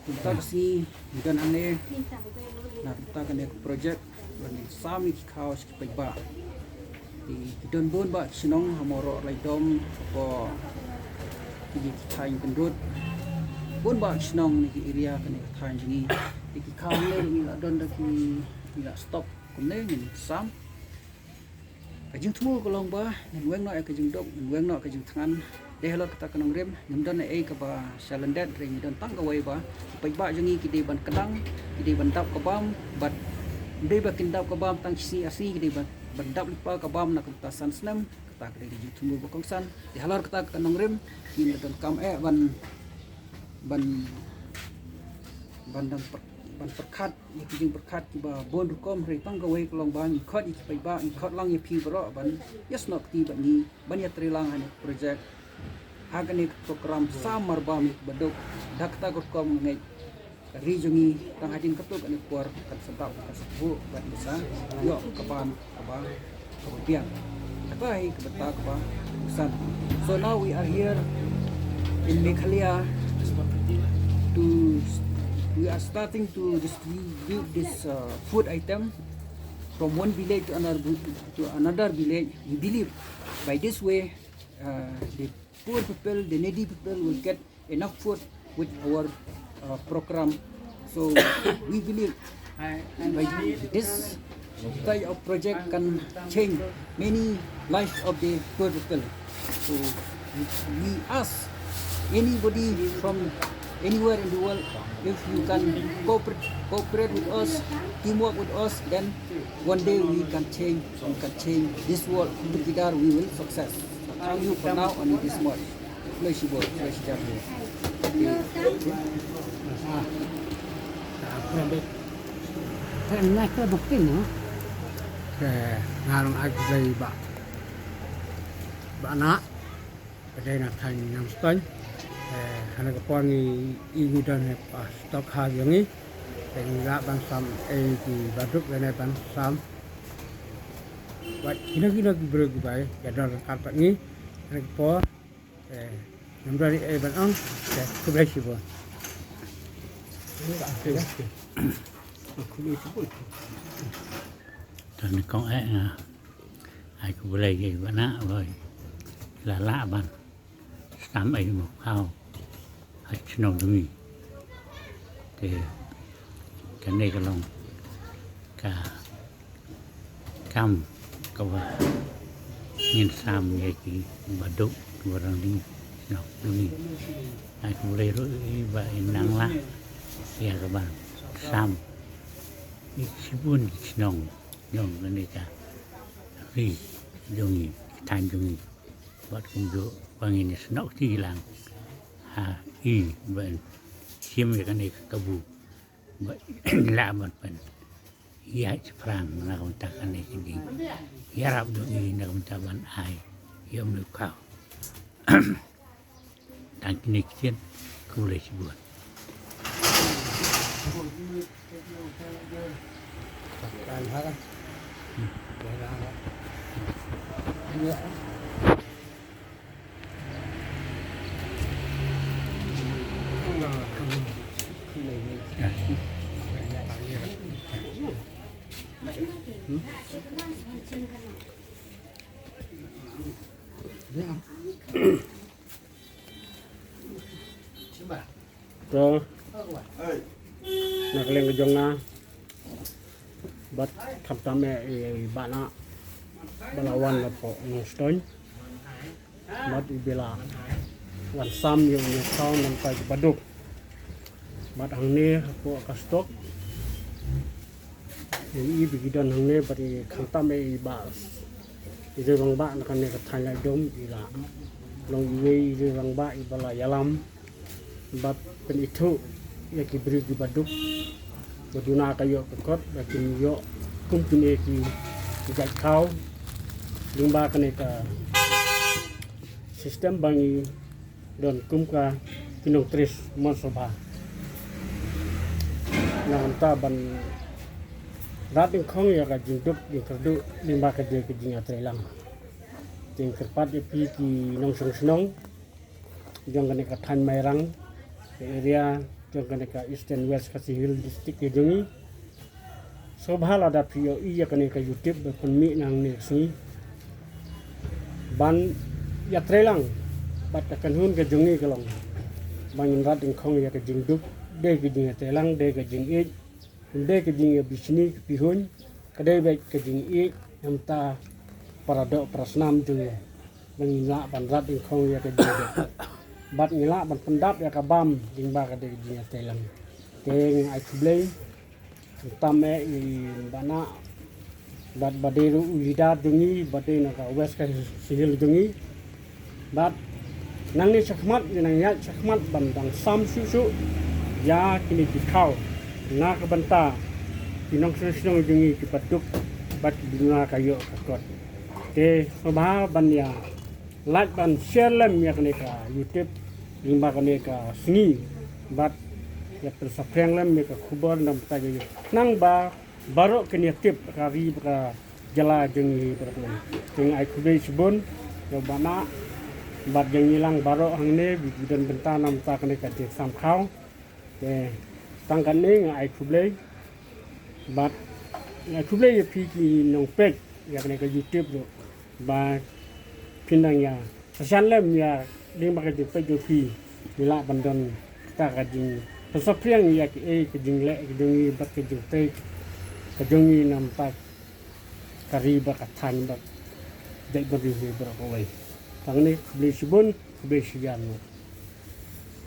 kita si dan ane na kita kan ek project bani sami khaw skipai ba di don bon ba sinong hamoro lai dom ko ki thain kendut bon ba sinong ni area kan ek thain jingi ki khaw le ni don da ki stop kumne ni sam kajing thu ko long ba weng no kajing dok weng no kajing than de halot kita kanong rem nimdan ai ka ba salandet ring don tang away ba pai ba jangi ki de ban kadang ki de ban tap ka bam bat de ba kin tap ka bam tang si asi ki de ban tap lipa ka bam na ka san snam kita ka de ju thumu ba kong san de halot kita kanong rem ki don kam ban ban perkhat ni kijing perkhat ki ba bon rukom re tang ka way ko long ba ni khot ki pai ba ni khot lang ye phi bro ban yes nok ti ba ni ban ya trilang han project Aganik program samar bami badok dakta gorkom ngai rijungi tang hadin katuk ani kuar kan sedap kan sebu ban bisa yo kapan apa kemudian apa kebeta apa usan. So now we are here in Meghalaya we are starting to distribute this food item from one village to another village. We believe by this way the poor people, the needy people will get enough food with our program. So we believe by this type of project can change many lives of the poor people. So we ask anybody from anywhere in the world, if you can cooperate with us, teamwork with us, then one day we can change this world. Together we will success. Thank you for now only this much. Flexible, flexible. Nak ke bukti no? Ke ngarung aku dari bak nak, kedai nak tanya yang setun. Anak kepon ni ibu dan pas stok hari ni, tengah bang sam di baduk dan bang sam. Buat kira-kira berbagai jadwal karpet ni, anak kepon yang dari bang ang, kebelah siapa? Aku ni sebut. Dan kau aku boleh jadi mana boleh lala ban, sampai mau kau, senang demi, cái này cái lòng cả cam kau nhìn sam vậy thì bà đúc và rằng đi nó demi, aku boleh vậy nang lah, ya các bạn sam, isipun senang, yang ini kan, ri demi, tan demi. Buat kumdo bangin senok ti lang ben siam kan ni kabu la ban pen ya sprang na kontak kan ni kini ya rab do ni na kontak ban ai yom lu kau tang kini kien ku le sibuan So, nak leng kejong na, bat kap tame bana balawan na po ng stone, bat ibila wan sam yung sound ng pagpaduk, bat ang ni po kastok, yung ibigidan ang ni bat kap tame ibas, ito bang ba na kanil katanya dom ila, long iwe ito bang ba ibala yalam, bat pen itu ya ki beri di baduk baduna kayo kekot bakin yo kumpin ki jat kau limba kene ka sistem bangi don kumka kinong tris monsoba na anta ban rating khong ya ka jinduk di kerdu limba ka de ki jinga trelang ting kerpat pi ki nong song snong jong kene ka than mai rang area jangkan ka Eastern West Khasi Hill district ke jungi sobhal ada prio iya kan ka YouTube berpenmi nang ni sini ban ya trelang bat kan hun ke jungi kalong bangin rat ing khong ya ke jingdup de ke jing trelang de ke jing e de ke jing bisni pihun kadai baik ke jing e amta para dok prasnam jungi bangin la ban rat ing khong ya ke jing bat ngila ban pendap ya kabam jing ba ka de jing trelang teng ai kublei tame i bana bat baderu ulida jungi badena ka west ka sihil jungi bat nang ni sakmat nang ya sakmat bandang sam susu ya kini dikau na ka banta kinong susung jungi ki patuk bat dinga kayo kakot te sobha ban ya like ban share lem ya kene ka YouTube limba kene ka singi bat ya persapeng lem ka khubor nam ta je nang ba baro kene tip ka ri ka jala jungi berkon ting ai khubei sibun yo bana bat yang hilang baro hangne bidan benta nam ta kene ka Jing Sam Khaw te tangkan ni ai khubei bat ai khubei pi ki nong pek ya kene ka YouTube do ba pinang ya sasan lem ya ding ba ka pe jo pi bila bandon ta ka jing persapeng ya ki ke jing le ke jungi bat ke jing te ke jungi nam ta kari ba ka than ba dai ba ri ba ko wai tang ni khubei sibun khubei sian